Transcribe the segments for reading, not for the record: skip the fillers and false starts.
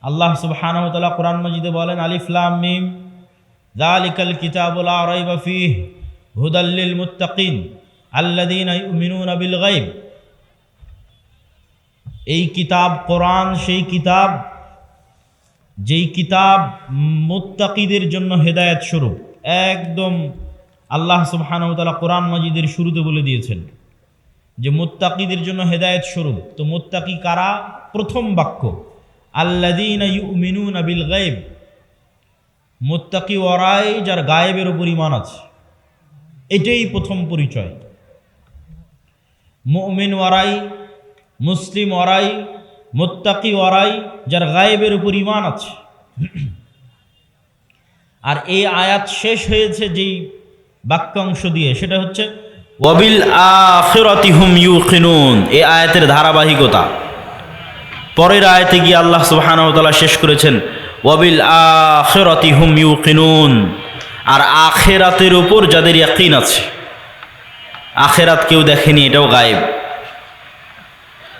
আল্লাহ সুবহানাহু ওয়া তাআলা কোরআন মাজিদে বলেন, আলিফ লাম মিম যালিকাল কিতাবু লা রাইবা ফীহি হুদাল লিল মুত্তাকিন আল্লাযীনা ইউমিনুনা বিল গায়ব। এই কিতাব কোরআন সেই কিতাব যেই কিতাব মুত্তাকিদের জন্য হেদায়েত স্বরূপ। একদম আল্লাহ সুবহানাহু ওয়া তাআলা কোরআন মাজিদের শুরুতে বলে দিয়েছেন যে মুত্তাকিদের জন্য হেদায়েত স্বরূপ। তো মুত্তাকি কারা? প্রথম বাক্য আল্লাযীনা ইউমিনুনা বিল গায়ব, মুত্তাকি ওরাই যার গায়েবের উপর ঈমান আছে। এটাই প্রথম পরিচয়। মুমিন ওরাই, মুসলিম ওরাই, মুত্তাকি ওরাই যার গায়েবের উপর ঈমান আছে। আর এই আয়াত শেষ হয়েছে যেই বাক্যাংশ দিয়ে, সেটা হচ্ছে ওয়াবিল আখিরাতি হুম ইউকিনুন। এই আয়াতের ধারাবাহিকতা। পরের আয়াতে গিয়ে আল্লাহ সুবহানাহু ওয়া তাআলা শেষ করেছেন ওয়াবিল আখিরাতি হুম ইউকিনুন, আর আখিরাতের উপর যাদের ইয়াকিন আছে। আখিরাত কেউ দেখেনি, এটাও গায়েব,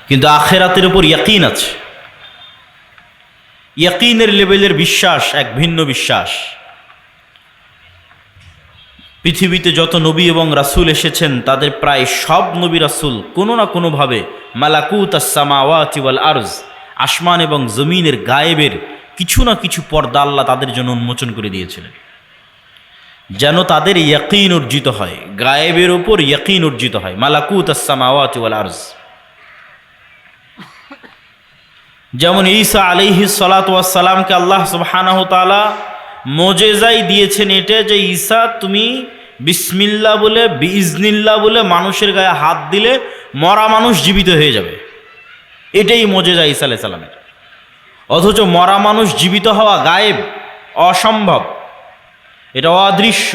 কিন্তু আখিরাতের উপর ইয়াকিন আছে। ইয়াকিনের লেভেলের বিশ্বাস এক ভিন্ন বিশ্বাস। পৃথিবীতে যত নবী এবং রাসূল এসেছেন তাদের প্রায় সব নবী রাসূল কোনো না কোনোভাবে মালাকুত আস-সামাওয়াতি ওয়াল আরজ, আসমান এবং জমিনের গায়েবের কিছু না কিছু পর্দা আল্লাহ তাদের জন্য উন্মোচন করে দিয়েছিলেন, যেন তাদের ইয়াকিন অর্জিত হয়, গায়েবের উপর ইয়াকিন অর্জিত হয়। মালাকুত আস-সামাওয়াতি ওয়াল আরজ। যেমন ঈসা আলাইহিস সালাতু ওয়াস সালামকে আল্লাহ সুবহানাহু ওয়া তাআলা মুজিজাই দিয়েছেন এটা যে ঈসা তুমি বিসমিল্লাহ বলে বিইজনিল্লাহ বলে মানুষের গায়ে হাত দিলে মরা মানুষ জীবিত হয়ে যাবে। এটাই মুজিজা ঈসা আলাইহিস সালামের। অথচ মরা মানুষ জীবিত হওয়া গায়েব, অসম্ভব, এটা অদৃশ্য,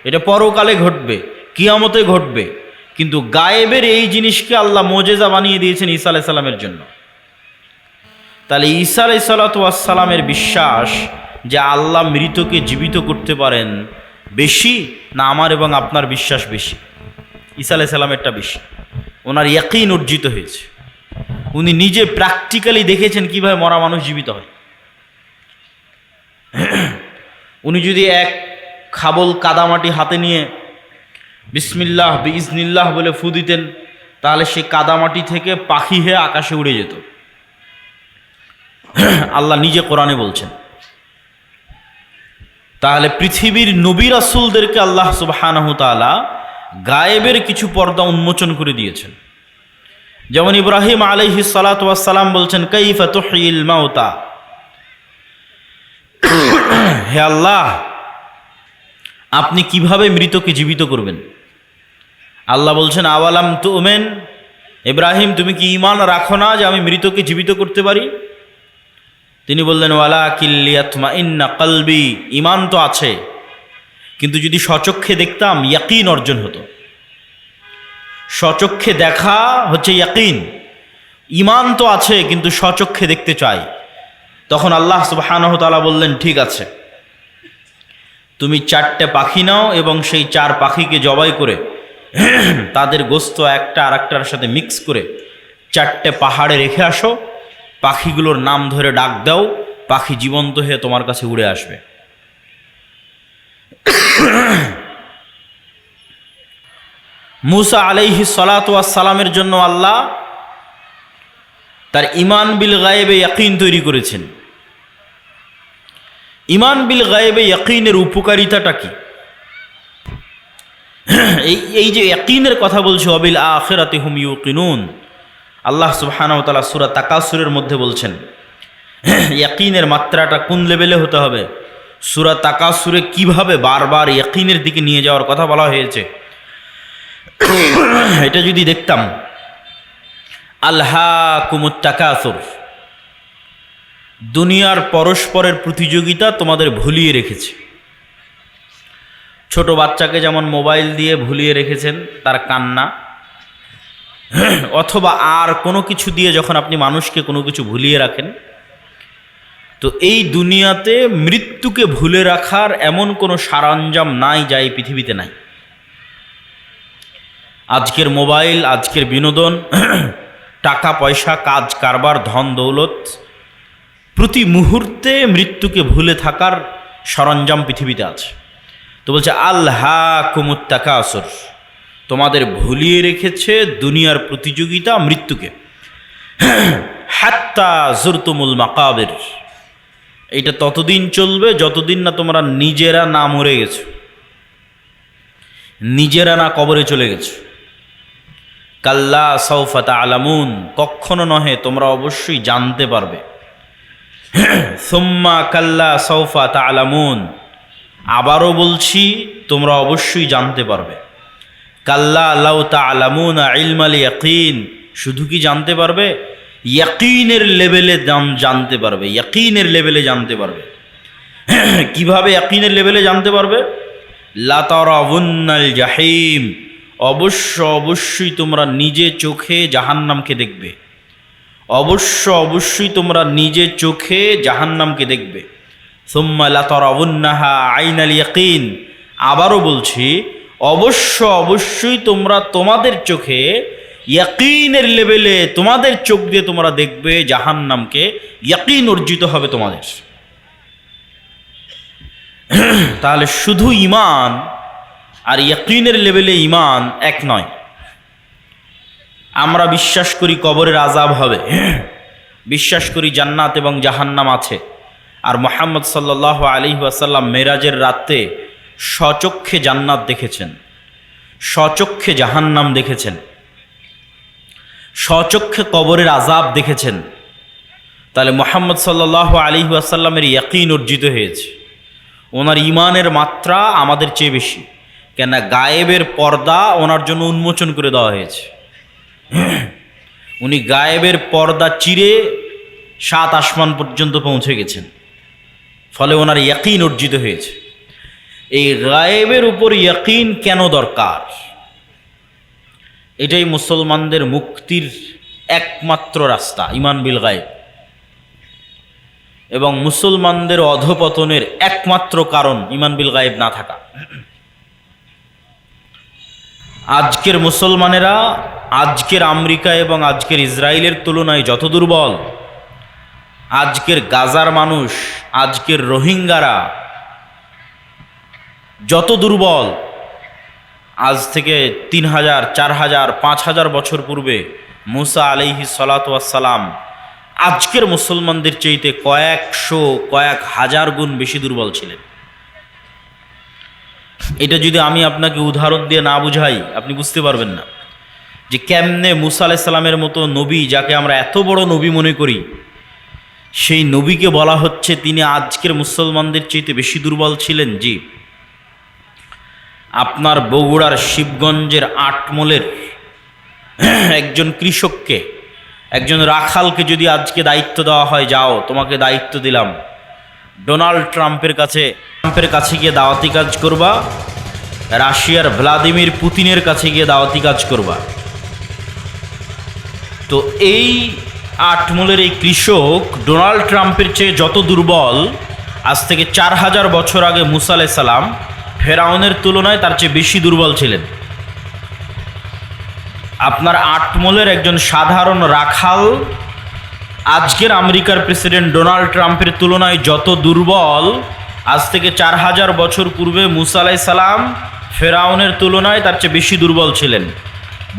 এটা পরকালে ঘটবে, কিয়ামতে ঘটবে। কিন্তু গায়েবের এই জিনিসকে আল্লাহ মুজিজা বানিয়ে দিয়েছেন ঈসা আলাইহিস সালামের জন্য। তাহলে ঈসা আলাইহিস সালাতু ওয়াস সালামের বিশ্বাস যে আল্লাহ মৃতকে জীবিত করতে পারেন বেশি, না আমার এবং আপনার বিশ্বাস বেশি? ঈসা আলাইহিস সালামেরটা বেশি। ওনার ইয়াকিন অর্জিত হয়েছে, উনি নিজে প্র্যাকটিক্যালি দেখেছেন কিভাবে মরা মানুষ জীবিত হয়। উনি যদি এক খাবল কাদামাটি হাতে নিয়ে বিসমিল্লাহ বিইজনিল্লাহ বলে ফু দিতেন, তাহলে সে কাদামাটি থেকে পাখি হয়ে আকাশে উড়ে যেত। আল্লাহ নিজে কোরআনে বলছেন। তাহলে পৃথিবীর নবী রাসূলদেরকে আল্লাহ সুবহানাহু ওয়া তাআলা গায়েবের কিছু পর্দা উন্মোচন করে দিয়েছেন। যেমন ইব্রাহিম আলাইহিস সালাতু ওয়াস সালাম বলছেন, কাইফা তুহয়িল মাউতা, হে আল্লাহ আপনি কিভাবে মৃতকে জীবিত করবেন? আল্লাহ বলছেন, আওয়ালাম তুমিন, ইব্রাহিম তুমি কি ঈমান রাখো না যে আমি মৃতকে জীবিত করতে পারি? তিনি বললেন, ওয়ালাকিন লিয়াতমাইন্না কলবি, ঈমান তো আছে, কিন্তু যদি স্বচক্ষে দেখতাম ইয়াকিন অর্জন হতো। স্বচক্ষে দেখা হচ্ছে ইয়াকিন। ঈমান তো আছে কিন্তু স্বচক্ষে দেখতে চাই। তখন আল্লাহ সুবহানাহু ওয়া তাআলা বললেন, ঠিক আছে, তুমি 4টে পাখি নাও এবং সেই 4 পাখিকে জবাই করে তাদের গোস্ত একটা আরেকটার সাথে মিক্স করে 4টে পাহাড়ে রেখে আসো, পাখিগুলোর নাম ধরে ডাক দাও, পাখি জীবন্ত হয়ে তোমার কাছে উড়ে আসবে। মুসা আলাইহিস সালাতু ওয়াস সালামের জন্য আল্লাহ তার ঈমান বিল গায়েবে ইয়াকিন তৈরি করেছেন। ঈমান বিল গায়েবে ইয়াকিনের উপকারিতাটা কি? এই যে ইয়াকিনের কথা বলছি, ওয়াবিল আখিরাতি হুম ইউকিনুন, আল্লাহ সুবহানাহু ওয়া তাআলা সূরা তাকাসুরের মধ্যে বলছেন ইয়াকিনের মাত্রাটা কোন লেভেলে হতে হবে। সূরা তাকাসুরে কিভাবে বারবার ইয়াকিনের দিকে নিয়ে যাওয়ার কথা বলা হয়েছে, এটা যদি দেখতাম। আলহাকুমুত তাকাসুর, দুনিয়ার পরস্পরের প্রতিযোগিতা তোমাদের ভুলিয়ে রেখেছে। ছোট বাচ্চাকে যেমন মোবাইল দিয়ে ভুলিয়ে রেখেছেন তার কান্না, অথবা আর কোনো কিছু দিয়ে যখন আপনি মানুষকে কোনো কিছু ভুলিয়ে রাখেন, তো এই দুনিয়াতে মৃত্যুকে ভুলে রাখার এমন কোনো সরঞ্জাম নাই যা এই পৃথিবীতে নাই। আজকের মোবাইল, আজকের বিনোদন, টাকা পয়সা, কাজ কারবার, ধন দৌলত, প্রতি মুহূর্তে মৃত্যুকে ভুলে থাকার সরঞ্জাম পৃথিবীতে আছে। তো বলছে আল্হাকুমুত তাকাসুর, তোমাদের ভুলিয়ে রেখেছে দুনিয়ার প্রতিযোগিতা মৃত্যুকে। হাত্তা জুরতুমুল মাকাবির, এটা ততদিন চলবে যতদিন না তোমরা নিজেরা না মরে গেছো, নিজেরা না কবরে চলে গেছো। কাল্লা সাউফা তা'লামুন, কখনো নহে, তোমরা অবশ্যই জানতে পারবে। সুম্মা কাল্লা সাউফা তা'লামুন, আবারও বলছি তোমরা অবশ্যই জানতে পারবে। কাল্লা লাউ তা'লামুনা ইলমাল ইয়াকিন, শুধু কি জানতে পারবে, ইয়াকিনের লেভেলে জানতে পারবে, ইয়াকিনের লেভেলে জানতে পারবে। কিভাবে ইয়াকিনের লেভেলে জানতে পারবে? লা তারাউন্নাল জাহিম, অবশ্যই তোমরা নিজে চোখে জাহান্নামকে দেখবে, অবশ্যই তোমরা নিজে চোখে জাহান্নামকে দেখবে। সুম্মা লা তারাউন্নাহা আইনাল ইয়াকিন, আবারও বলছি অবশ্যই তোমরা তোমাদের চোখে ইয়াকিনের লেভেলে তোমাদের চোখ দিয়ে তোমরা দেখবে জাহান্নামকে, ইয়াকিন অর্জিত হবে তোমাদের। তাহলে শুধু ঈমান আর ইয়াকিনের লেভেলে ঈমান এক নয়। আমরা বিশ্বাস করি কবরের আযাব হবে, বিশ্বাস করি জান্নাত এবং জাহান্নাম আছে, আর মুহাম্মদ সাল্লাল্লাহু আলাইহি ওয়াসাল্লাম মেরাজের রাতে স্বচক্ষে জান্নাত দেখেছেন, স্বচক্ষে জাহান্নাম দেখেছেন, স্বচক্ষে কবরের আযাব দেখেছেন। তাহলে মুহাম্মদ সাল্লাল্লাহু আলাইহি ওয়াসাল্লামের ইয়াকিন অর্জিত হয়েছে, ওনার ঈমানের মাত্রা আমাদের চেয়ে বেশি। কেন? গায়েবের পর্দা ওনার জন্য উন্মোচন করে দেওয়া হয়েছে। উনি গায়েবের পর্দা চিরে 7 আসমান পর্যন্ত পৌঁছে গেছেন, ফলে ওনার ইয়াকিন অর্জিত হয়েছে। এই গায়েবের উপর ইয়াকিন কেন দরকার? এটাই মুসলমানদের মুক্তির একমাত্র রাস্তা, ঈমান বিল গায়েব, এবং মুসলমানদের অধপতনের একমাত্র কারণ ঈমান বিল গায়েব না থাকা। আজকের মুসলমানেরা আজকের আমেরিকা এবং আজকের ইসরায়েলের তুলনায় যত দুর্বল, আজকের গাজার মানুষ, আজকের রোহিঙ্গারা যত দুর্বল, আজ থেকে 3000, 4000, 5000 বছর পূর্বে মুসা আলাইহিস সালাতু ওয়াস সালাম আজকের মুসলমানদের চাইতে কয়েকশো, কয়েক হাজার গুণ বেশি দুর্বল ছিলেন। এটা যদি আমি আপনাকে উদাহরণ দিয়ে না বুঝাই, আপনি বুঝতে পারবেন না যে কেমনে মুসা আলাইহিস সালামের মতো নবী, যাকে আমরা এত বড় নবী মনে করি, সেই নবীকে বলা হচ্ছে তিনি আজকের মুসলমানদের চাইতে বেশি দুর্বল ছিলেন। জি, আপনার বগুড়ার শিবগঞ্জের আটমলের একজন কৃষককে, একজন রাখালকে যদি আজকে দায়িত্ব দেওয়া হয়, যাও তোমাকে দায়িত্ব দিলাম, ডোনাল্ড ট্রাম্পের কাছে গিয়ে দাওয়াতি কাজ করবা, রাশিয়ার ভ্লাদিমির পুতিনের কাছে গিয়ে দাওয়াতি কাজ করবা। তো এই আটমলের এই কৃষক ডোনাল্ড ট্রাম্পের চেয়ে যত দুর্বল, আজ থেকে 4000 বছর আগে মুসা আলাইহিস সালাম ফেরাউনের তুলনায় তার চেয়ে বেশি দুর্বল ছিলেন। আপনার আটমলের একজন সাধারণ রাখাল আজকের আমেরিকার প্রেসিডেন্ট ডোনাল্ড ট্রাম্পের তুলনায় যত দুর্বল, আজ থেকে 4000 বছর পূর্বে মুসা আলাইহিস সালাম ফেরাউনের তুলনায় তার চেয়ে বেশি দুর্বল ছিলেন।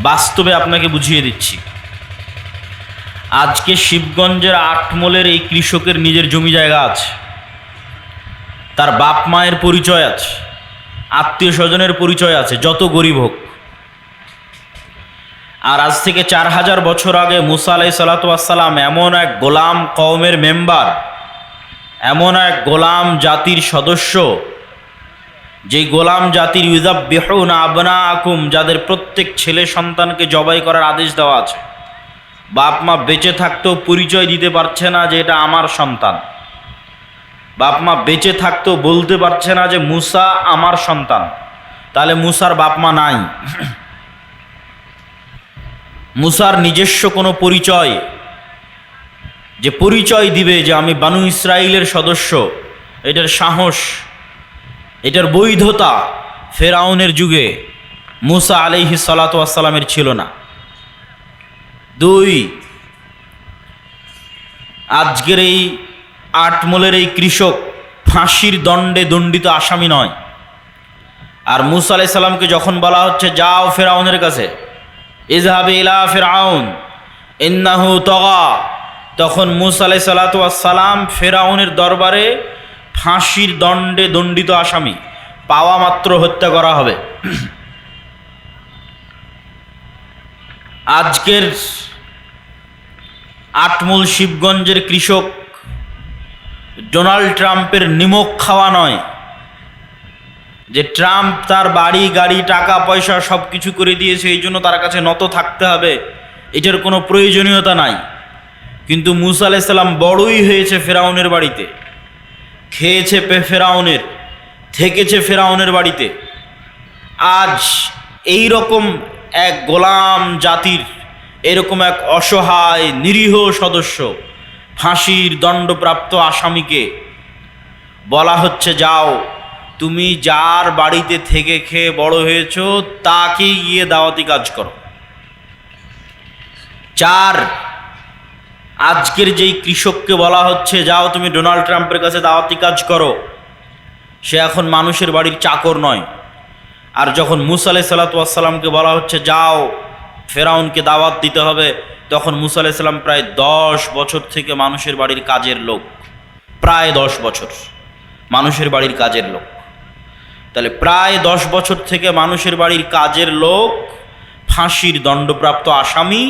বাস্তবে আপনাকে বুঝিয়ে দিচ্ছি। আজকে শিবগঞ্জের আটমলের এই কৃষকের নিজের জমি জায়গা আছে, তার বাপ মায়ের পরিচয় আছে, আত্মীয় স্বজনের পরিচয় আছে, যত গরিব হোক। আর আজ থেকে 4000 বছর আগে মুসা আলাইহিস সালাতু ওয়াস সালাম এমন এক গোলাম কওমের মেম্বার, এমন এক গোলাম জাতির সদস্য, যেই গোলাম জাতির ইউযাব্বিহুনা আবনাআকুম, যাদের প্রত্যেক ছেলে সন্তানকে জবাই করার আদেশ দেওয়া আছে। বাপ মা বেঁচে থাকতেও পরিচয় দিতে পারছে না যে এটা আমার সন্তান, বাপ মা বেঁচে থাকতেও বলতে পারছে না যে মুসা আমার সন্তান। তাহলে মুসার বাপ মা নাই, মুসার নিজস্ব কোনো পরিচয়, যে পরিচয় দিবে যে আমি বানু ইসরাইলের সদস্য, এটার সাহস, এটার বৈধতা ফেরাউনের যুগে মুসা আলাইহিস সালাতু ওয়াস সালামের ছিল না। 2, আজকের এই আটমলের এই কৃষক ফাঁসির দণ্ডে দণ্ডিত আসামি নয়। আর মূসা আলাইহিস সালামকে যখন বলা হচ্ছে যাও ফেরাউনের কাছে, ইযহাব ইলা ফিরআউন ইন্নাহু তাগা, তখন মূসা আলাইহিস সালাতু ওয়াস সালাম ফেরাউনের দরবারে ফাঁসির দণ্ডে দণ্ডিত আসামি, পাওয়া মাত্র হত্যা করা হবে। আজকের আটমূল শিবগঞ্জের কৃষক ডোনাল্ড ট্রাম্পের নিমক খাওয়া নয়, যে ট্রাম্প তার বাড়ি গাড়ি টাকা পয়সা সব কিছু করে দিয়েছে এই জন্য তার কাছে নত থাকতে হবে, এটার কোনো প্রয়োজনীয়তা নাই। কিন্তু মূসা আলাইহিস সালাম বড়ই হয়েছে ফেরাউনের বাড়িতে, খেয়েছে ফেরাউনের, থেকেছে ফেরাউনের বাড়িতে। আজ এই রকম এক গোলাম জাতির এরকম এক অসহায় নিরীহ সদস্য, ফাঁসির দণ্ডপ্রাপ্ত আসামিকে বলা হচ্ছে যাও তুমি যার বাড়িতে থেকে খেয়ে বড় হয়েছ তাকে গিয়ে দাওয়াতি কাজ করো। চার, আজকের যেই কৃষককে বলা হচ্ছে যাও তুমি ডোনাল্ড ট্রাম্পের কাছে দাওয়াতি কাজ করো, সে এখন মানুষের বাড়ির চাকর নয়। আর যখন মূসা আলাইহিস সালাতু ওয়াস সালামকে বলা হচ্ছে যাও ফেরাউনকে দাওয়াত দিতে হবে, তখন মূসা আলাইহিস সালাম প্রায় 10 বছর থেকে মানুষের বাড়ির কাজের লোক, প্রায় 10 বছর মানুষের বাড়ির কাজের লোক। তাহলে প্রায় 10 বছর থেকে মানুষের বাড়ির কাজের লোক, ফাঁসির দণ্ডপ্রাপ্ত আসামি,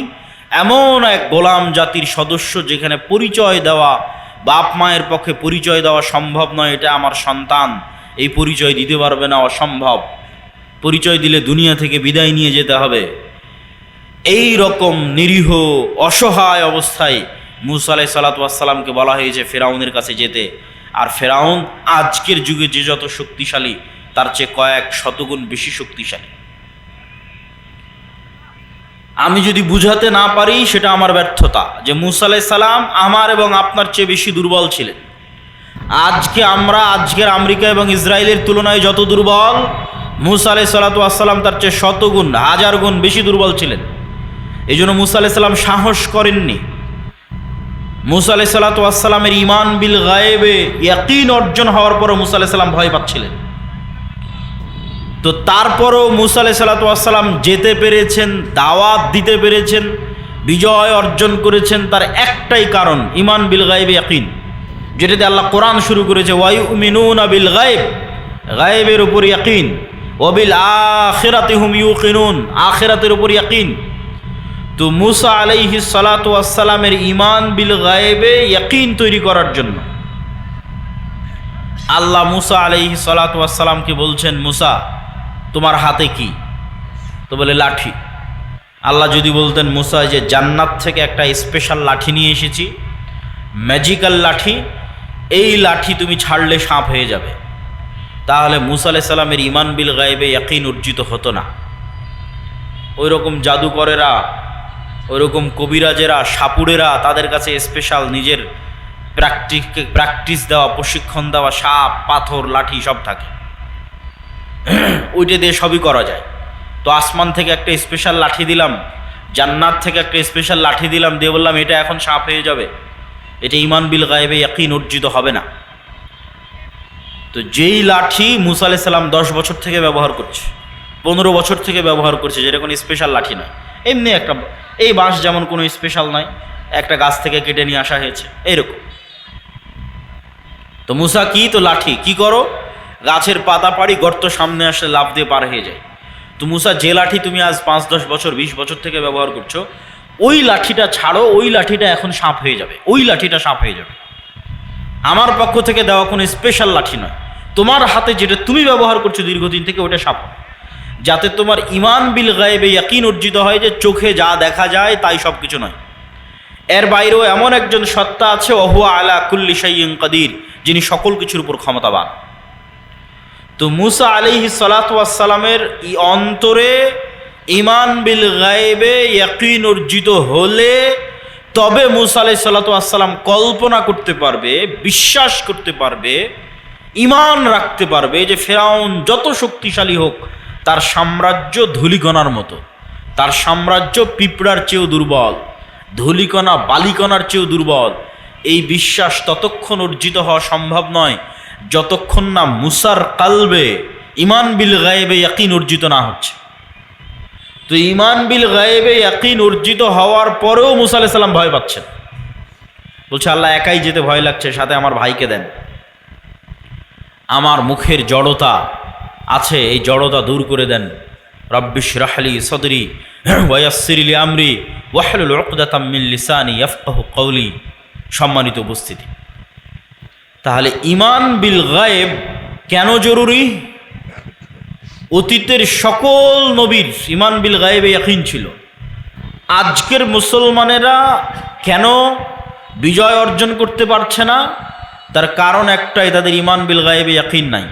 এমন এক গোলাম জাতির সদস্য যেখানে পরিচয় দেওয়া বাপ মায়ের পক্ষে পরিচয় দেওয়া সম্ভব নয়, এটা আমার সন্তান, এই পরিচয় দিতে পারবে না, অসম্ভব, পরিচয় দিলে দুনিয়া থেকে বিদায় নিয়ে যেতে হবে। এই রকম নিরীহ অসহায় অবস্থায় মূসা আলাইহিস সালাতু ওয়াস সালামকে বলা হয়েছে ফেরাউনের কাছে যেতে। আর ফেরাউন আজকের যুগে যে যত শক্তিশালী তার চেয়ে কয়েক শতগুণ বেশি শক্তিশালী। আমি যদি বুঝাতে না পারি সেটা আমার ব্যর্থতা, যে মূসা আলাইহিস সালাম আমার এবং আপনার চেয়ে বেশি দুর্বল ছিলেন। আজকের আমেরিকা এবং ইসরায়েলের তুলনায় যত দুর্বল, মূসা আলাইহিস সালাতু ওয়াস সালাম তার চেয়ে শতগুণ হাজার গুণ বেশি দুর্বল ছিলেন। এই জন্য মূসা আলাইহিস সালাম সাহস করেননি। মূসা আলাইহিস সালাতু ওয়াস সালামের ঈমান বিল গায়েবে ইয়াকিন অর্জন হওয়ার পরও মূসা আলাইহিস সালাম ভয় পাচ্ছিলেন। তো তারপরও মূসা আলাইহিস সালাতু ওয়াস সালাম যেতে পেরেছেন, দাওয়াত দিতে পেরেছেন, বিজয় অর্জন করেছেন, তার একটাই কারণ ঈমান বিল গায়েবে ইয়াকিন, যেটাতে আল্লাহ কোরআন শুরু করেছে ওয়ায়ুমিনুনা বিল গায়েব, গায়েবের উপর ইয়াকিন, ওয়া বিল আখিরাতি হুম ইউকিনুন, আখিরাতের উপর ইয়াকিন। তো মূসা আলাইহিস সালাতু ওয়াস সালামের ঈমান বিল গায়েবে ইয়াকিন তৈরি করার জন্য আল্লাহ মূসা আলাইহিস সালাতু ওয়াস সালামকে বলছেন, মূসা তোমার হাতে কি? তো বলে লাঠি। আল্লাহ যদি বলতেন মূসা যে জান্নাত থেকে একটা স্পেশাল লাঠি নিয়ে এসেছি, ম্যাজিক্যাল লাঠি, এই লাঠি তুমি ছাড়লে সাপ হয়ে যাবে, তাহলে মূসা আলাইহিস সালামের ঈমান বিল গায়েবে ইয়াকিন অর্জিত হতো না। ওই রকম জাদুকরেরা, ওইরকম কবিরাজেরা, সাপুড়েরা, তাদের কাছে স্পেশাল নিজের প্র্যাকটিস দেওয়া, প্রশিক্ষণ দেওয়া সাপ, পাথর, লাঠি সব থাকে, ওইটা দিয়ে সবই করা যায়। তো আসমান থেকে একটা স্পেশাল লাঠি দিলাম, জান্নাত থেকে একটা স্পেশাল লাঠি দিলাম, দিয়ে বললাম এটা এখন সাপ হয়ে যাবে, এটা ঈমান বিল গায়েবে ইয়াকিন অর্জিত হবে না। তো যেই লাঠি মূসা আলাইহিস সালাম 10 বছর থেকে ব্যবহার করছে, 15 বছর থেকে ব্যবহার করছে, যেটা কোনো স্পেশাল লাঠি নয়, এমনি একটা, এই বাঁশ যেমন কোনো স্পেশাল নয়, একটা গাছ থেকে কেটে নিয়ে আসা হয়েছে, এইরকম। তো মূসা কি, তো লাঠি, কি করো, গাছের পাতা পাড়ি, গর্ত সামনে আসলে লাফ দিয়ে পার হয়ে যায়। তো মূসা যে লাঠি তুমি আজ 5-10 বছর 20 বছর থেকে ব্যবহার করছো, ওই লাঠিটা ছাড়ো, ওই লাঠিটা এখন সাপ হয়ে যাবে, ওই লাঠিটা সাপ হয়ে যাবে। আমার পক্ষ থেকে দেওয়া কোনো স্পেশাল লাঠি নয়, তোমার হাতে যেটা তুমি ব্যবহার করছো দীর্ঘদিন থেকে ওটা সাপ, যাতে তোমার ঈমান বিল গায়েবে ইয়াকিন অর্জিত হয় যে চোখে যা দেখা যায় তাই সব কিছু নয়, এর বাইরেও এমন একজন সত্তা আছে ওহুয়া আলা কুল্লি শাইইন কাদির, যিনি সকল কিছুর উপর ক্ষমতাবান। তো মূসা আলাইহিস সালাতু ওয়াস সালামের অন্তরে ঈমান বিল গায়েবে ইয়াকিন অর্জিত হলে তবে মূসা আলাইহিস সালাতু ওয়াস সালাম কল্পনা করতে পারবে, বিশ্বাস করতে পারবে, ঈমান রাখতে পারবে যে ফেরাউন যত শক্তিশালী হোক, তার সাম্রাজ্য ধূলিকণার মতো, তার সাম্রাজ্য পিঁপড়ার চেয়েও দুর্বল, ধূলিকণা বালিকণার চেয়েও দুর্বল। এই বিশ্বাস ততক্ষণ অর্জিত হওয়া সম্ভব নয় যতক্ষণ না মুসার কালবে ঈমান বিল গায়েবে ইয়াকিন অর্জিত না হচ্ছে। তো ঈমান বিল গায়েবে ইয়াকিন অর্জিত হওয়ার পরেও মুসা আলাইহিস সালাম ভয় পাচ্ছেন, বলছে আল্লাহ একাই যেতে ভয় লাগছে, সাথে আমার ভাইকে দেন। আমার মুখের জড়তা আছে, এই জড়তা দূর করে দেন। রব্বিশ রাহলি সদরি ওয়ায়াসসির লি আমরি ওয়াহলুল উকদাতাম মিন লিসানি ইয়াফকাহু কওলি। সম্মানিত উপস্থিতি, তাহলে ঈমান বিল গায়েব কেন জরুরি? অতীতের সকল নবীর ঈমান বিল গায়েবে ইয়াকিন ছিল। আজকের মুসলমানেরা কেন বিজয় অর্জন করতে পারছে না? তার কারণ একটাই, তাদের ঈমান বিল গায়েবে ইয়াকিন নাই।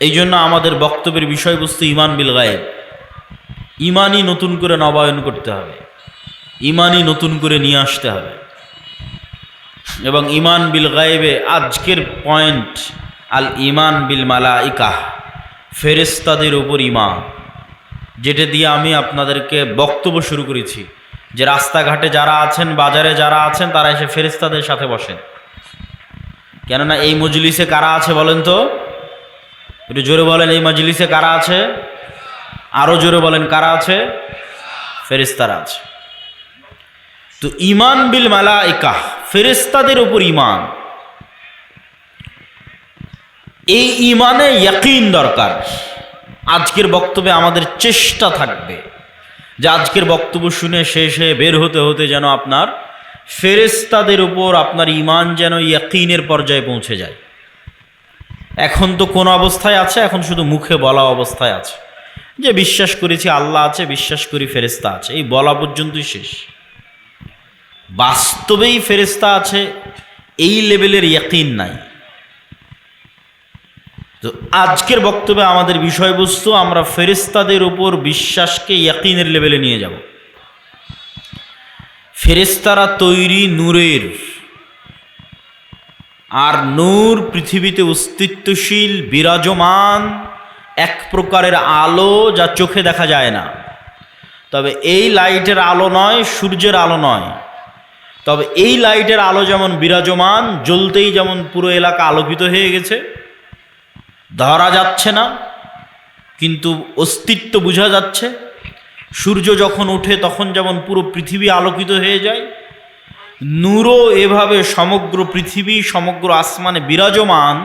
এই জন্য আমাদের বক্তব্যের বিষয়বস্তু ঈমান বিল গায়েব। ঈমানই নতুন করে নবায়ন করতে হবে, ঈমানই নতুন করে নিয়ে আসতে হবে। এবং ঈমান বিল গায়েবে আজকের পয়েন্ট আল ঈমান বিল মালাইকাহ, ফেরেশতাদের উপর ঈমান, যেটা দিয়ে আমি আপনাদেরকে বক্তব্য শুরু করেছি যে রাস্তাঘাটে যারা আছেন, বাজারে যারা আছেন, তারা এসে ফেরেশতাদের সাথে বসেন। কেননা এই মজলিসে কারা আছে বলেন তো? একটু জোরে বলেন, এই মজলিসে কারা আছে? আরো জোরে বলেন, কারা আছে? ফেরেশতারা আছে। তো ঈমান বিল মালাইকাহ, ফেরেশতাদের উপর ঈমান, এই ঈমানে ইয়াকিন দরকার। আজকের বক্তব্যে আমাদের চেষ্টা থাকবে যে আজকের বক্তব্য শুনে শেষে বের হতে হতে যেন আপনার ফেরেশতাদের উপর আপনার ঈমান যেন ইয়াকিনের পর্যায়ে পৌঁছে যায়। এখন তো কোন অবস্থায় আছে? এখন শুধু মুখে বলা অবস্থায় আছে যে বিশ্বাস করেছি আল্লাহ আছে, বিশ্বাস করি ফেরেশতা আছে, এই বলা পর্যন্তই শেষ। বাস্তবেই ফেরেশতা আছে এই লেভেলের ইয়াকিন নাই। তো আজকের বক্তব্যে আমাদের বিষয়বস্তু, আমরা ফেরেশতাদের উপর বিশ্বাসকে ইয়াকিনের লেভেলে নিয়ে যাব। ফেরেশতারা তৈরি নূরের, আর নূর পৃথিবীতে অস্তিত্বশীল বিরাজমান এক প্রকারের আলো, যা চোখে দেখা যায় না। তবে এই লাইটের আলো নয়, সূর্যের আলো নয়, তবে এই লাইটের আলো যেমন বিরাজমান, জ্বলতেই যেমন পুরো এলাকা আলোকিত হয়ে গেছে, ধরা যাচ্ছে না কিন্তু অস্তিত্ব বোঝা যাচ্ছে। সূর্য যখন ওঠে তখন যেমন পুরো পৃথিবী আলোকিত হয়ে যায়, নূরও এভাবে সমগ্র পৃথিবী, সমগ্র আসমানে বিরাজমান,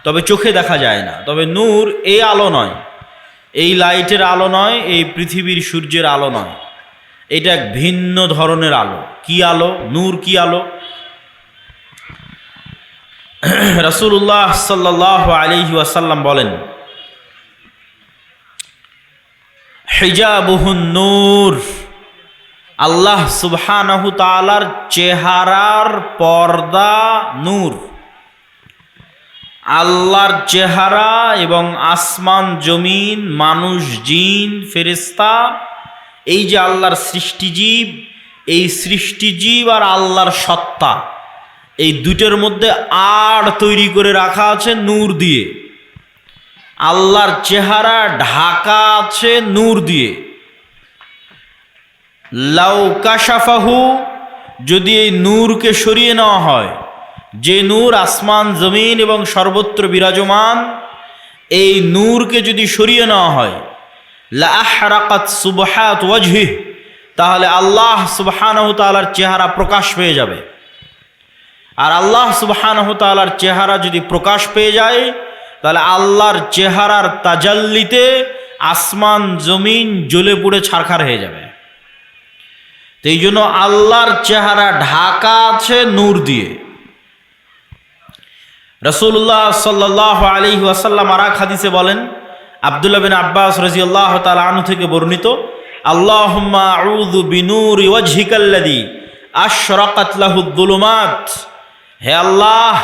তবে চোখে দেখা যায় না। তবে নূর এই আলো নয়, এই লাইটের আলো নয়, এই পৃথিবীর সূর্যের আলো নয়, এটা এক ভিন্ন ধরনের আলো। কি আলো? নূর কি আলো? রাসূলুল্লাহ সাল্লাল্লাহু আলাইহি ওয়াসাল্লাম বলেন, হিজাবুহুন নূর, আল্লাহ সুবহানাহু তাআলার চেহারার পর্দা নূর। আল্লাহর চেহারা এবং আসমান জমিন, মানুষ, জিন, ফেরেশতা, এই যে আল্লাহর সৃষ্টিজীব, এই সৃষ্টিজীব আর আল্লাহর সত্তা, এই দুটোর মধ্যে আড় তৈরি করে রাখা আছে নূর দিয়ে। আল্লাহর চেহারা ঢাকা আছে নূর দিয়ে। লাউ কাশাফাহু, যদি এই নূরকে সরিয়ে নেওয়া হয়, যে নূর আসমান জমিন এবং সর্বত্র বিরাজমান, এই নূরকে যদি সরিয়ে নেওয়া হয়, লা আহরাকাত সুবহাত ওয়াজহিহি, তাহলে আল্লাহ সুবহানাহু তাআলার চেহারা প্রকাশ পেয়ে যাবে। আর আল্লাহ সুবহানাহু তাআলার চেহারা যদি প্রকাশ পেয়ে যায়, তাহলে আল্লাহর চেহারার তাজাল্লিতে আসমান জমিন জ্বলে পুড়ে ছারখার হয়ে যাবে। তো এই জন্য আল্লাহর চেহারা ঢাকা আছে নূর দিয়ে। রাসূলুল্লাহ সাল্লাল্লাহু আলাইহি ওয়াসাল্লাম আর এক হাদিসে বলেন, আব্দুল্লাহ বিন আব্বাস রাদিয়াল্লাহু তাআলা আনহু থেকে বর্ণিত, আল্লাহুম্মা আউযু বিনূরি ওয়াজহিকাল্লাযী আশরাকাত লাহুদ যুলুমাত, হে আল্লাহ,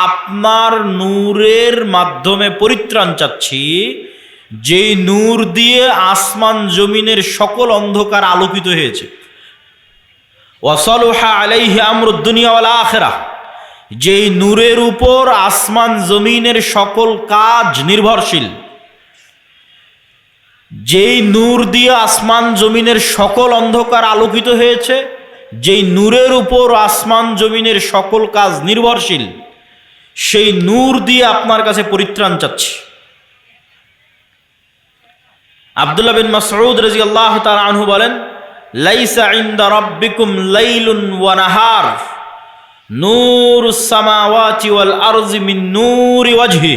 আপনার নূরের মাধ্যমে পরিত্রাণ চাচ্ছি, যেই নূর দিয়ে আসমান জমিনের সকল অন্ধকার আলোকিত হয়েছে। ওয়াসালুহা আলাইহি আমরুদ দুনিয়া ওয়াল আখিরাহ, যেই নূরের উপর আসমান জমিনের সকল কাজ নির্ভরশীল। যেই নূর দিয়ে আসমান জমিনের সকল অন্ধকার আলোকিত হয়েছে, যেই নূরের উপর আসমান জমিনের সকল কাজ নির্ভরশীল, সেই নূর দিয়ে আপনার কাছে পরিত্রাণ চাচ্ছি। আব্দুল্লাহ বিন মাসউদ রাদিয়াল্লাহু তাআলা আনহু বলেন, লাইসা ইনদা রাব্বিকুম লাইলুন ওয়া নাহার নূরুস সামাওয়াতি ওয়াল আরজি মিন নূরি ওয়াজহি।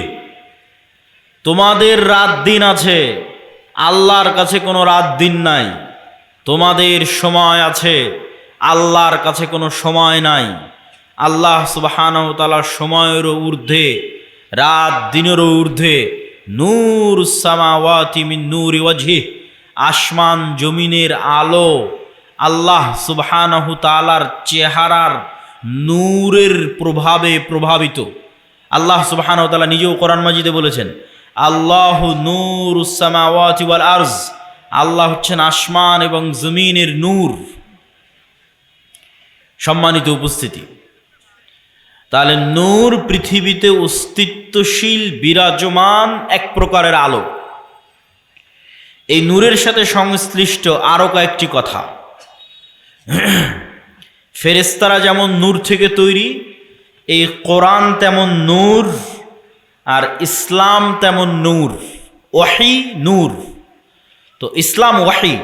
তোমাদের রাত দিন আছে, আল্লাহর কাছে কোনো রাত দিন নাই। তোমাদের সময় আছে, আল্লাহর কাছে কোনো সময় নাই। আল্লাহ সুবহানাহু ওয়া তাআলা সময়েরও ঊর্ধ্বে, রাত দিনেরও ঊর্ধ্বে। নূরুস সামাওয়াতি মিন নূরি ওয়াজহি, আসমান জমিনের আলো আল্লাহ সুবহানাহু তাআলার চেহারার নূরের প্রভাবে প্রভাবিত। আল্লাহ সুবহানাহু ওয়া তাআলা নিজেও কোরআন মাজিদে বলেছেন, আল্লাহু নূরুস সামাওয়াতি ওয়াল আরজ, আল্লাহ হচ্ছেন আসমান এবং জমিনের নূর। সম্মানিত উপস্থিতি, তাহলে নূর পৃথিবীতে অস্তিত্বশীল বিরাজমান এক প্রকারের আলো। এই নূরের সাথে সংশ্লিষ্ট আরো কয়েকটি কথা। ফেরেশতারা যেমন নূর থেকে তৈরি, এই কোরআন তেমন নূর, আর ইসলাম তেমন নূর। ওয়াহি নূর, তো ইসলাম ওয়াহি,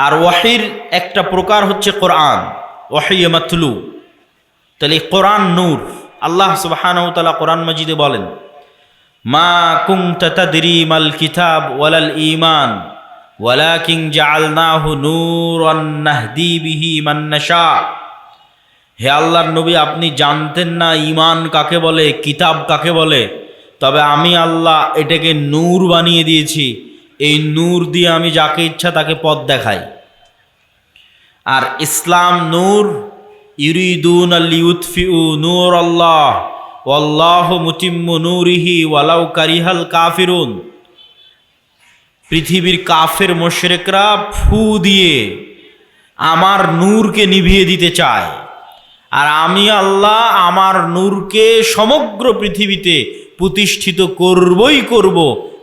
আর ওয়াহির একটা প্রকার হচ্ছে কোরআন, ওয়াহি মাতলু। তাহলে কোরআন নূর। আল্লাহ সুবহানাহু ওয়া তাআলা কোরআন মাজিদে বলেন, মা কুনতা তাদরি মাল কিতাব ওয়ালাল ঈমান ওয়ালাকিন জাআলনাহু নূরান নাহদি বিহি মান নাশা। হে আল্লাহর নবী, আপনি জানতেন না ঈমান কাকে বলে, কিতাব কাকে বলে, তবে আমি আল্লাহ এটাকে নূর বানিয়ে দিয়েছি। এই নূর দিয়ে আমি যাকে ইচ্ছা তাকে পথ দেখাই। আর ইসলাম নূর, ইউরিদুনা লিউতফিউ নূর আল্লাহ ওয়াল্লাহু মুতিম্মু নূরিহি ওয়ালাউ কারিহাল কাফিরুন। পৃথিবীর কাফের মুশরিকরা ফু দিয়ে আমার নূরকে নিভিয়ে দিতে চায়, আর আমি আল্লাহ আমার নূরকে সমগ্র পৃথিবীতে প্রতিষ্ঠিত করবই করব।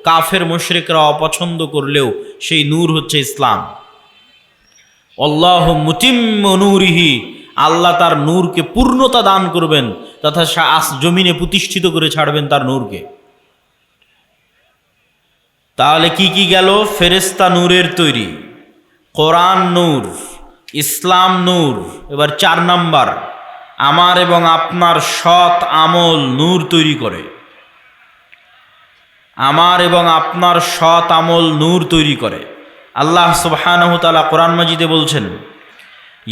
কাফের মুশরিকরা অপছন্দ করলেও সেই নূর হচ্ছে ইসলাম। আল্লাহু মুতিম্মু নূরিহি, আল্লাহ তার নূরকে পূর্ণতা দান করবেন তথা জমিনে প্রতিষ্ঠিত করে ছাড়বেন তার নূরকে। তাহলে কি কি গেল? ফেরেশতা নূরের তৈরি, কোরআন নূর, ইসলাম নূর। এবার 4 নাম্বার, আমার এবং আপনার সৎ আমল নূর তৈরি করে। আমার এবং আপনার সৎ আমল নূর তৈরি করে। আল্লাহ সুবহানাহু ওয়া তাআলা কোরআন মাজিদে বলছেন,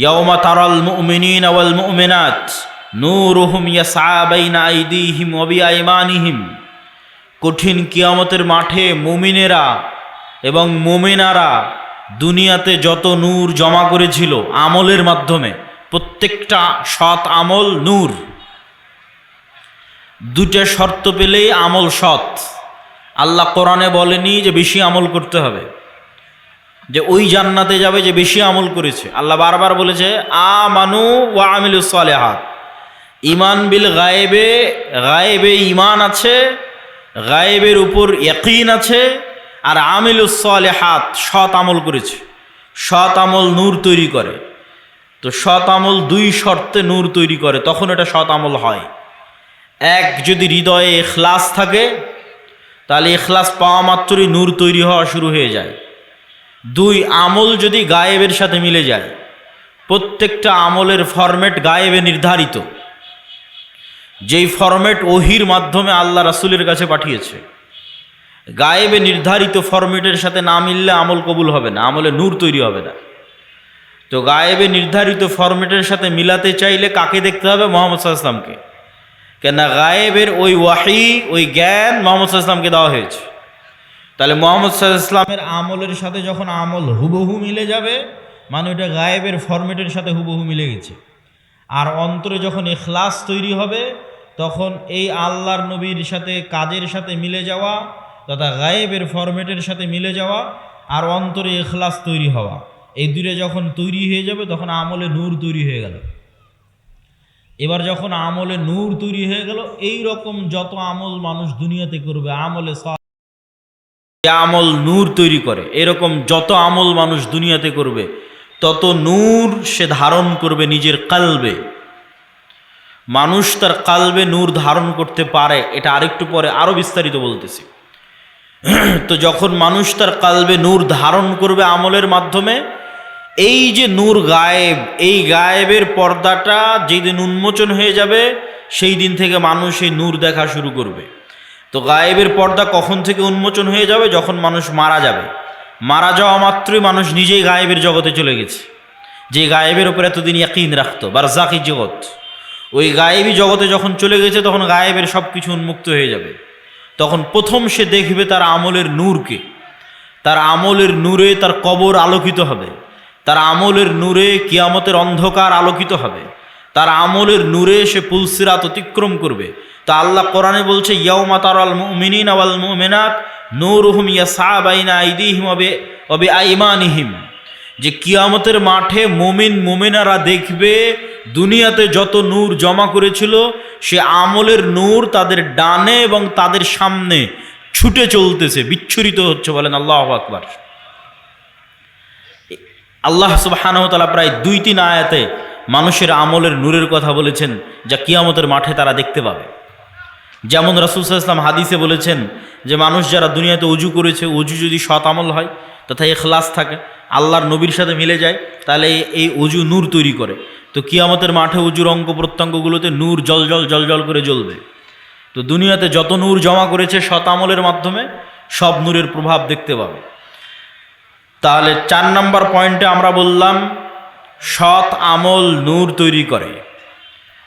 ইয়াউমা তারাল মুমিনিনা ওয়াল মুমিনাত নূরুহুম ইয়াসআ বাইনা আইদিহিম ওয়া বিআইমানিহিম। কঠিন কিয়ামতের মাঠে মুমিনেরা এবং মুমিনারা দুনিয়াতে যত নূর জমা করেছিল আমলের মাধ্যমে, প্রত্যেকটা সৎ আমল নূর। 2টা শর্ত পেলেই আমল সৎ। আল্লাহ কোরআনে বলেনি যে বেশি আমল করতে হবে, যে ওই জান্নাতে যাবে যে বেশি আমল করেছে। আল্লাহ বারবার বলেছে আমানু ওয়া আমিলুস সালিহাত। ঈমান বিল গায়েবে, গায়েবে ঈমান আছে, গায়েবের উপর ইয়াকিন আছে, আর আমিলুস সালিহাত সৎ আমল করেছে। সৎ আমল নূর তৈরি করে। তো সৎ আমল 2 শর্তে নূর তৈরি করে, তখন এটা সৎ আমল হয়। 1, যদি হৃদয়ে ইখলাস থাকে, তাহলে ইখলাস পাওয়া মাত্রই নূর তৈরি হওয়া শুরু হয়ে যায়। 2, আমল যদি গায়েবের সাথে মিলে যায়। প্রত্যেকটা আমলের ফরম্যাট গায়েবে নির্ধারিত, যেই ফরম্যাট ওহির মাধ্যমে আল্লাহ রাসূলের কাছে পাঠিয়েছে। গায়েবে নির্ধারিত ফরম্যাটের সাথে না মিললে আমল কবুল হবে না, আমলে নূর তৈরি হবে না। তো গায়েবে নির্ধারিত ফরম্যাটের সাথে মিলাতে চাইলে কাকে দেখতে হবে? মুহাম্মদ সাল্লাল্লাহু আলাইহি ওয়াসাল্লামকে। কেননা গায়েবের ওই ওয়াহি, ওই জ্ঞান মুহাম্মদ সাল্লাল্লাহু আলাইহি ওয়াসাল্লামকে দেওয়া হয়েছে। তাহলে মুহাম্মদ সাল্লাল্লাহু আলাইহি ওয়াসাল্লামের আমলের সাথে যখন আমল হুবহু মিলে যাবে, মানে ওইটা গায়েবের ফরম্যাটের সাথে হুবহু মিলে গেছে। আর অন্তরে যখন ইখলাস তৈরি হবে, তখন এই আল্লাহর নবীর সাথে কাজের সাথে মিলে যাওয়া তথা গায়েবের ফরম্যাটের সাথে মিলে যাওয়া আর অন্তরে ইখলাস তৈরি হওয়া, এই দুটো যখন তৈরি হয়ে যাবে তখন আমলে নূর তৈরি হয়ে গেল। এবার যখন আমলে নূর তৈরি হয়ে গেল, এই রকম যত আমল মানুষ দুনিয়াতে করবে, আমলে আমল নূর তৈরি করে, এরকম যত আমল মানুষ দুনিয়াতে করবে তত নূর সে ধারণ করবে নিজের কালবে। মানুষ তার কালবে নূর ধারণ করতে পারে, এটা আরেকটু পরে আরো বিস্তারিত বলতেছি। তো যখন মানুষ তার কালবে নূর ধারণ করবে আমলের মাধ্যমে, এই যে নূর গায়েব, এই গায়েবের পর্দাটা যেদিন উন্মোচন হয়ে যাবে সেই দিন থেকে মানুষ এই নূর দেখা শুরু করবে। তো গায়েবের পর্দা কখন থেকে উন্মোচন হয়ে যাবে? যখন মানুষ মারা যাবে। মারা যাওয়া মাত্রই মানুষ নিজেই গায়েবের জগতে চলে গেছে। যে গায়েবের উপরে এতদিন ইয়াকিন রাখতো, বারজাকি জগৎ, ওই গায়েবী জগতে যখন চলে গেছে তখন গায়েবের সব কিছু উন্মুক্ত হয়ে যাবে। তখন প্রথম সে দেখবে তার আমলের নূরকে। তার আমলের নূরে তার কবর আলোকিত হবে, তার আমলের নূরে কিয়ামতের অন্ধকার আলোকিত হবে, তার আমলের নূরে সে পুলসিরাত অতিক্রম করবে। তা আল্লাহ কোরআনে বলছে, ইয়াউমা তারাল মুমিনিনা ওয়াল মুমিনাত নূরুহুম ইয়াসআ বাইনা আইদিহিম ওয়া বিআইমানিহিম, যে কিয়ামতের মাঠে মুমিন মুমিনারা দেখবে দুনিয়াতে যত নূর জমা করেছিল সে আমলের নূর তাদের ডানে এবং তাদের সামনে ছুটে চলতেছে, বিচ্ছুরিত হচ্ছে। বলেন আল্লাহু আকবার। আল্লাহ সুবহানাহু ওয়া তাআলা প্রায় 2-3 আয়াতে মানুষের আমলের নূরের কথা বলেছেন, যা কিয়ামতের মাঠে তারা দেখতে পাবে। যেমন রাসূল সাল্লাল্লাহু আলাইহি ওয়াসাল্লাম হাদিসে বলেছেন যে মানুষ যারা দুনিয়াতে ওযু করেছে, ওযু যদি সৎ আমল হয় তথা ইখলাস থাকে, আল্লাহর নবীর সাথে মিলে যায়, তাহলে এই ওযু নূর তৈরি করে। তো কিয়ামতের মাঠে ওযুর অঙ্গ প্রত্যঙ্গগুলোতে নূর জল করে জ্বলবে। তো দুনিয়াতে যত নূর জমা করেছে সৎ আমলের মাধ্যমে, সব নূরের প্রভাব দেখতে পাবে। তাহলে 4 নম্বর পয়েন্টে আমরা বললাম সৎ আমল নূর তৈরি করে।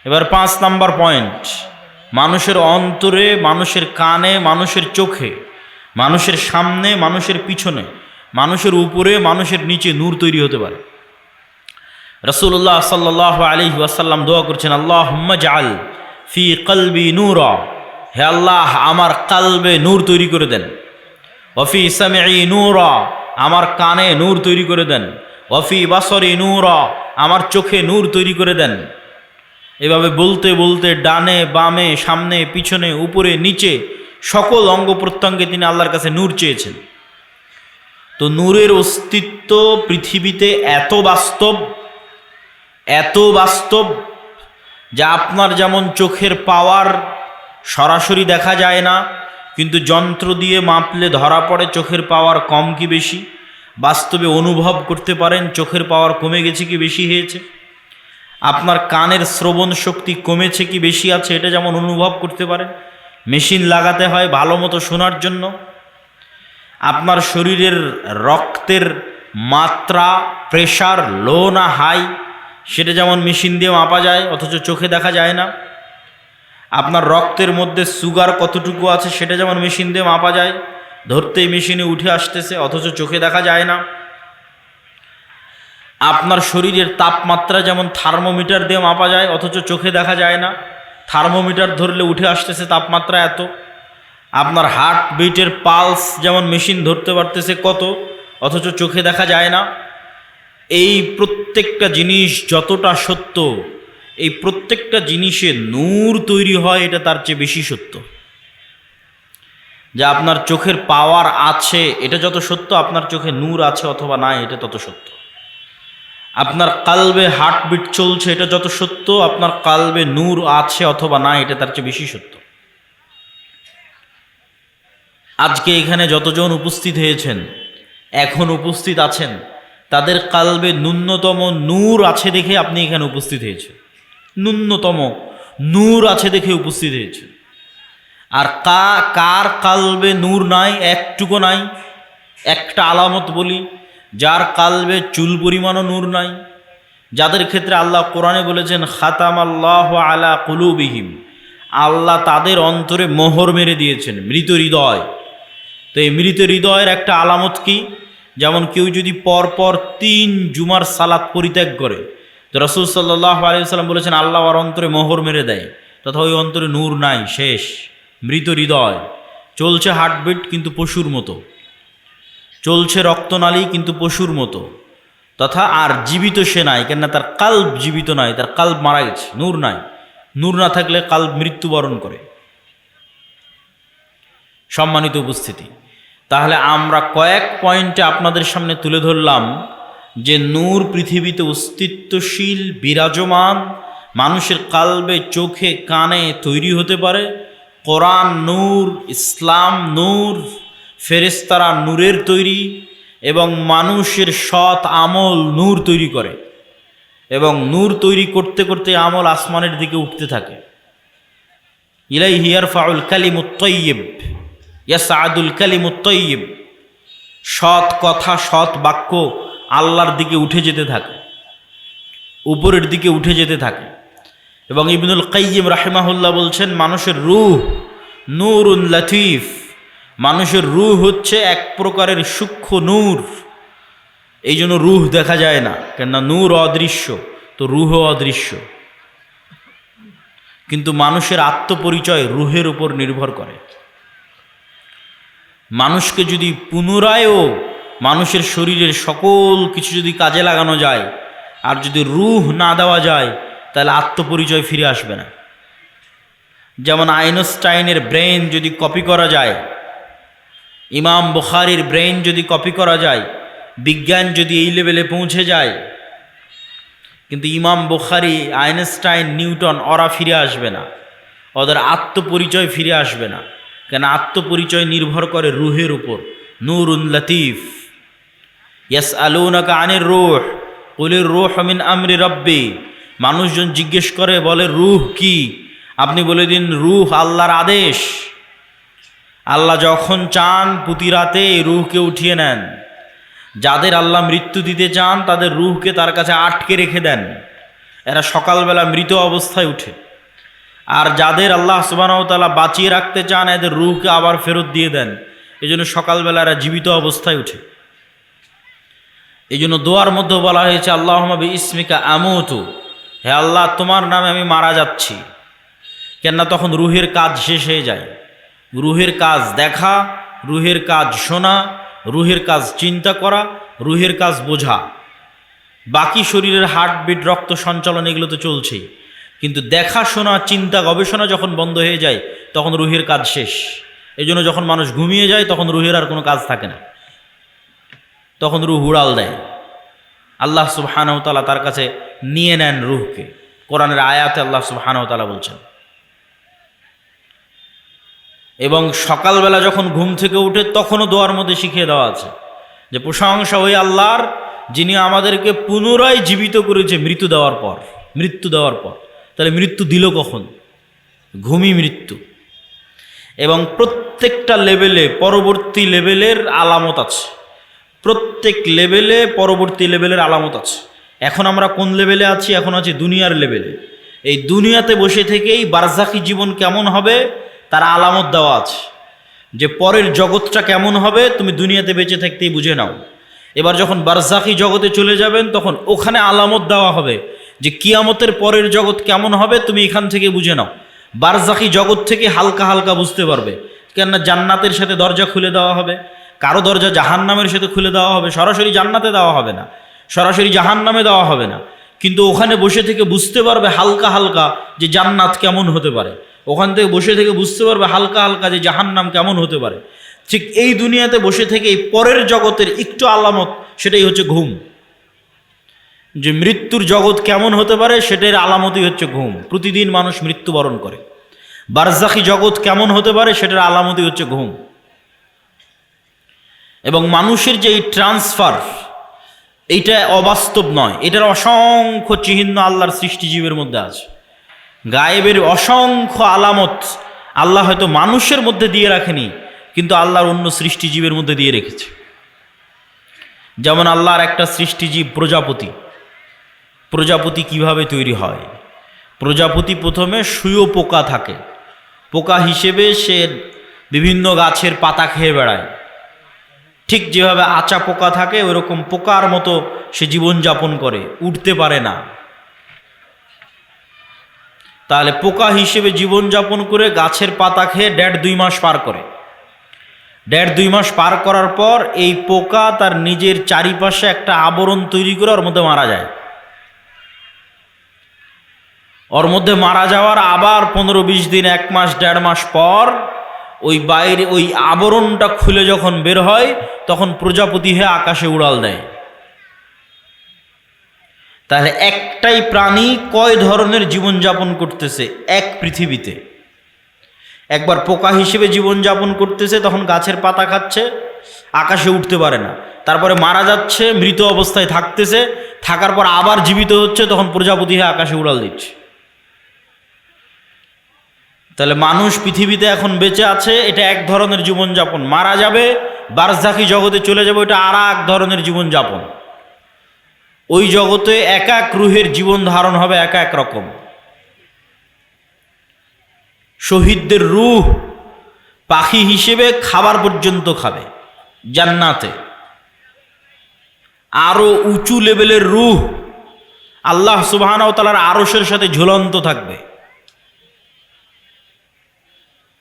এবার 5 নম্বর পয়েন্ট, মানুষের অন্তরে, মানুষের কানে, মানুষের চোখে, মানুষের সামনে, মানুষের পিছনে, মানুষের উপরে, মানুষের নিচে নূর তৈরি হতে পারে। রাসূলুল্লাহ সাল্লাল্লাহু আলাইহি ওয়াসাল্লাম দোয়া করছেন, আল্লাহুম্মা জাআল ফি কলবি নূরা, হে আল্লাহ আমার কালবে নূর তৈরি করে দেন। ওয়া ফি সামঈ নূরা, আমার কানে নূর তৈরি করে দেন। ওয়া ফি বাসরি নূরা, আমার চোখে নূর তৈরি করে দেন। এভাবে বলতে বলতে ডানে বামে, সামনে পিছনে, উপরে নিচে সকল অঙ্গ প্রত্যঙ্গে তিনি আল্লাহর কাছে নূর চেয়েছেন। তো নূরের অস্তিত্ব পৃথিবীতে এত বাস্তব যা আপনার যেমন চোখের পাওয়ার সরাসরি দেখা যায় না, কিন্তু যন্ত্র দিয়ে মাপলে ধরা পড়ে চোখের পাওয়ার কম কি বেশি। বাস্তবে অনুভব করতে পারেন চোখের পাওয়ার কমে গেছে কি বেশি হয়েছে। আপনার কানের শ্রবণ শক্তি কমেছে কি বেশি আছে, এটা যেমন অনুভব করতে পারেন। মেশিন লাগাতে হয় ভালো মতো শোনার জন্য। আপনার শরীরের রক্তের মাত্রা, প্রেশার লো না হাই, সেটা যেমন মেশিন দিয়ে মাপা যায়, অথচ চোখে দেখা যায় না। আপনার রক্তের মধ্যে সুগার কতটুকু আছে সেটা যেমন মেশিন দিয়ে মাপা যায়, ধরতেই মেশিনে উঠে আসতেছে, অথচ চোখে দেখা যায় না। আপনার শরীরের তাপমাত্রা যেমন থার্মোমিটার দিয়ে মাপা যায়, অথচ চোখে দেখা যায় না। থার্মোমিটার ধরলে উঠে আসতেছে তাপমাত্রা এত। আপনার হার্ট বিটের পালস যেমন মেশিন ধরতে পারতেছে কত, অথচ চোখে দেখা যায় না। এই প্রত্যেকটা জিনিস যতটা সত্য, এই প্রত্যেকটা জিনিসে নূর তৈরি হয়, এটা তার চেয়ে বেশি সত্য। যা আপনার চোখের পাওয়ার আছে এটা যত সত্য, আপনার চোখে নূর আছে অথবা নাই এটা তত সত্য। আপনার কালবে হার্টবিট চলছে এটা যত সত্য, আপনার কালবে নূর আছে অথবা না এটা তার চেয়ে বেশি সত্য। আজকে এখানে যতজন উপস্থিত হয়েছেন, এখন উপস্থিত আছেন, তাদের কালবে ন্যূনতম নূর আছে দেখে আপনি এখানে উপস্থিত হয়েছেন। ন্যূনতম নূর আছে দেখে উপস্থিত হয়েছেন। আর কার কালবে নূর নাই, একটুকু নাই। একটা আলামত বলি, যার কালবে চুল পরিমাণও নূর নাই, যাদের ক্ষেত্রে আল্লাহ কোরআনে বলেছেন খাতামাল্লাহু আলা কুলুবিহিম, আল্লাহ তাদের অন্তরে মোহর মেরে দিয়েছেন, মৃত হৃদয়। তো এই মৃত হৃদয়ের একটা আলামত কি? যেমন কেউ যদি পরপর 3 জুমার সালাত পরিত্যাগ করে, তো রাসূল সাল্লাল্লাহু আলাইহি ওয়াসাল্লাম বলেছেন আল্লাহ ওর অন্তরে মোহর মেরে দেয়, তথা ওই অন্তরে নূর নাই, শেষ, মৃত হৃদয়। চলছে হার্টবিট কিন্তু পশুর মতো, চলছে রক্তনালী কিন্তু পশুর মতো, তথা আর জীবিত সে নাই, কেননা তার কাল্ব জীবিত নাই, তার কাল্ব মারা গেছে, নূর নাই। নূর না থাকলে কাল্ব মৃত্যুবরণ করে। সম্মানিত উপস্থিতি, তাহলে আমরা কয়েক পয়েন্টে আপনাদের সামনে তুলে ধরলাম যে নূর পৃথিবীতে অস্তিত্বশীল বিরাজমান, মানুষের কালবে চোখে কানে তৈরি হতে পারে। কোরআন নূর, ইসলাম নূর, ফেরেশতারা নূরের তৈরি, এবং মানুষের সৎ আমল নূর তৈরি করে, এবং নূর তৈরি করতে করতে আমল আসমানের দিকে উঠতে থাকে। ইলাইহি ইয়ারফাউল কালিমুত তাইয়্যিব ইয়াসআদুল কালিমুত তাইয়্যিব, সৎ কথা সৎ বাক্য আল্লাহর দিকে উঠে যেতে থাকে, উপরের দিকে উঠে যেতে থাকে। এবং ইবনুল কাইয়্যিম রাহিমাহুল্লাহ বলছেন, মানুষের রূহ নূরুন লাতিফ, মানুষের রূহ হচ্ছে এক প্রকারের সূক্ষ্ম নূর। এই জন্য রূহ দেখা যায় না, কেননা নূর অদৃশ্য, তো রূহ অদৃশ্য। কিন্তু মানুষের আত্মপরিচয় রূহের উপর নির্ভর করে। মানুষকে যদি পুনরায়ও মানুষের শরীরের সকল কিছু যদি কাজে লাগানো যায়, আর যদি রূহ না দেওয়া যায়, তাহলে আত্মপরিচয় ফিরে আসবে না। যেমন আইনস্টাইনের ব্রেন যদি কপি করা যায়, ইমাম বুখারীর ব্রেন যদি কপি করা যায়, বিজ্ঞান যদি এই লেভেলে পৌঁছে যায়, কিন্তু ইমাম বুখারী, আইনস্টাইন, নিউটন ওরা ফিরে আসবে না, ওদের আত্মপরিচয় ফিরে আসবে না। কেন? আত্মপরিচয় নির্ভর করে রূহের উপর। নূরুন লতিফ। ইয়াসআলুনাকা আনির রূহ কুলির রূহু মিন আমরি রাব্বি। মানুষজন জিজ্ঞেস করে, বলে রূহ কি? আপনি বলে দিন, রূহ আল্লাহর আদেশ। আল্লাহ যখন চান প্রতি রাতে এই রূহকে উঠিয়ে নেন। যাদের আল্লাহ মৃত্যু দিতে চান তাদের রূহকে তার কাছে আটকে রেখে দেন, এরা সকালবেলা মৃত অবস্থায় উঠে। আর যাদের আল্লাহ সুবহানাহু ওয়া তাআলা বাঁচিয়ে রাখতে চান, এদের রূহকে আবার ফেরত দিয়ে দেন। এই জন্য সকালবেলা এরা জীবিত অবস্থায় উঠে। এই জন্য দোয়ার মধ্যে বলা হয়েছে, আল্লাহুম্মা বিইসমিকা আমুতু, হে আল্লাহ তোমার নামে আমি মারা যাচ্ছি। কেননা তখন রূহের কাজ শেষ হয়ে যায়। রূহের কাজ দেখা, রূহের কাজ শোনা, রূহের কাজ চিন্তা করা, রূহের কাজ বোঝা। বাকি শরীরের হার্টবিট, রক্ত সঞ্চালন এগুলো তো চলছেই, কিন্তু দেখা শোনা চিন্তা গবেষণা যখন বন্ধ হয়ে যায় তখন রূহের কাজ শেষ। এই জন্য যখন মানুষ ঘুমিয়ে যায় তখন রূহের আর কোনো কাজ থাকে না, তখন রূহ উড়াল দেয়। আল্লাহ সুবহানাহু ওয়া তাআলা তার কাছে নিয়ে নেন রূহকে। কোরআনের আয়াতে আল্লাহ সুবহানাহু ওয়া তাআলা বলছেন। এবং সকালবেলা যখন ঘুম থেকে উঠে তখনও দোয়ার মধ্যে শিখিয়ে দেওয়া আছে যে প্রশংসা ওই আল্লাহর, যিনি আমাদেরকে পুনরায় জীবিত করেছে মৃত্যু দেওয়ার পর। তাহলে মৃত্যু দিল কখন? ঘুমই মৃত্যু। এবং প্রত্যেকটা লেভেলে পরবর্তী লেভেলের আলামত আছে, প্রত্যেক লেভেলে পরবর্তী লেভেলের আলামত আছে। এখন আমরা কোন লেভেলে আছি? এখন আছি দুনিয়ার লেভেলে। এই দুনিয়াতে বসে থেকেই বারজাখি জীবন কেমন হবে তার আলামত দেওয়া আছে, যে পরের জগৎটা কেমন হবে তুমি দুনিয়াতে বেঁচে থাকতেই বুঝে নাও। এবার যখন বারজাখি জগতে চলে যাবেন তখন ওখানে আলামত দেওয়া হবে যে কিয়ামতের পরের জগৎ কেমন হবে, তুমি এখান থেকে বুঝে নাও। বারজাখি জগৎ থেকে হালকা হালকা বুঝতে পারবে, কেননা জান্নাতের সাথে দরজা খুলে দেওয়া হবে, কারো দরজা জাহান্নামের সাথে খুলে দেওয়া হবে। সরাসরি জান্নাতে দেওয়া হবে না, সরাসরি জাহান্নামে দেওয়া হবে না, কিন্তু ওখানে বসে থেকে বুঝতে পারবে হালকা হালকা যে জান্নাত কেমন হতে পারে। ওখান থেকে বসে থেকে বুঝতে পারবে হালকা হালকা যে জাহান্নাম কেমন হতে পারে। ঠিক এই দুনিয়াতে বসে থেকে এই পরের জগতের একটু আলামত, সেটাই হচ্ছে ঘুম। যে মৃত্যুর জগৎ কেমন হতে পারে সেটার আলামতই হচ্ছে ঘুম। প্রতিদিন মানুষ মৃত্যুবরণ করে। বারজাখি জগৎ কেমন হতে পারে সেটার আলামতই হচ্ছে ঘুম। এবং মানুষের যে এই ট্রান্সফার, এইটা অবাস্তব নয়, এটার অসংখ্য চিহ্ন আল্লাহর সৃষ্টিজীবের মধ্যে আছে। গায়েবের অসংখ্য আলামত আল্লাহ হয়তো মানুষের মধ্যে দিয়ে রাখেনি, কিন্তু আল্লাহর অন্য সৃষ্টিজীবের মধ্যে দিয়ে রেখেছে। যেমন আল্লাহর একটা সৃষ্টিজীব প্রজাপতি। প্রজাপতি কিভাবে তৈরি হয়? প্রজাপতি প্রথমে শুঁয়ো পোকা থাকে, পোকা হিসেবে সে বিভিন্ন গাছের পাতা খেয়ে বেড়ায়। ঠিক যেভাবে আচা পোকা থাকে ওইরকম পোকার মতো সে জীবনযাপন করে, উঠতে পারে না। তাহলে পোকা হিসেবে জীবনযাপন করে গাছের পাতা খেয়ে 1.5-2 মাস পার করে। 1.5-2 মাস পার করার পর এই পোকা তার নিজের চারিপাশে একটা আবরণ তৈরি করে ওর মধ্যে মারা যায়। ওর মধ্যে মারা যাওয়ার আবার 15-20 দিন, 1 মাস 1.5 মাস পর ওই বাইরে ওই আবরণটা খুলে যখন বের হয় তখন প্রজাপতি হয়ে আকাশে উড়াল দেয়। তাহলে একটাই প্রাণী কয় ধরনের জীবনযাপন করতেছে এক পৃথিবীতে? একবার পোকা হিসেবে জীবনযাপন করতেছে, তখন গাছের পাতা খাচ্ছে, আকাশে উঠতে পারে না, তারপরে মারা যাচ্ছে, মৃত অবস্থায় থাকতেছে, থাকার পর আবার জীবিত হচ্ছে, তখন প্রজাপতি হয়ে আকাশে উড়াল দিচ্ছে। তাহলে মানুষ পৃথিবীতে এখন বেঁচে আছে, এটা এক ধরনের জীবনযাপন। মারা যাবে, বারজাখী জগতে চলে যাবে, এটা আর এক ধরনের জীবনযাপন। ওই জগতে এক এক রুহের জীবন ধারণ হবে এক এক রকম। শহীদদের রূহ পাখি হিসেবে খাবার পর্যন্ত খাবে জান্নাতে। আরো উঁচু লেভেলের রূহ আল্লাহ সুবহানাহু ওয়া তাআলার আরশের সাথে ঝুলন্ত থাকবে।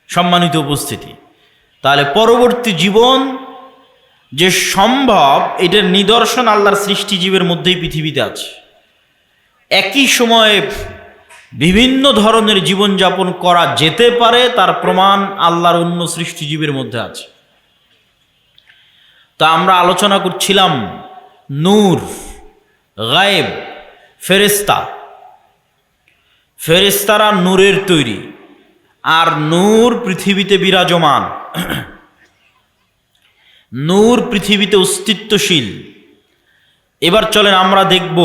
সম্মানিত উপস্থিতি, তাহলে পরবর্তী জীবন যে সম্ভব, এটার নিদর্শন আল্লাহর সৃষ্টিজীবের মধ্যেই পৃথিবীতে আছে। একই সময়ে বিভিন্ন ধরনের জীবনযাপন করা যেতে পারে, তার প্রমাণ আল্লাহর অন্য সৃষ্টিজীবের মধ্যে আছে। তা আমরা আলোচনা করছিলাম নূর, গায়েব, ফেরেশতা। ফেরেশতারা নূরের তৈরি, আর নূর পৃথিবীতে বিরাজমান। নূর পৃথিবীতে অস্তিত্বশীল। এবার চলেন আমরা দেখব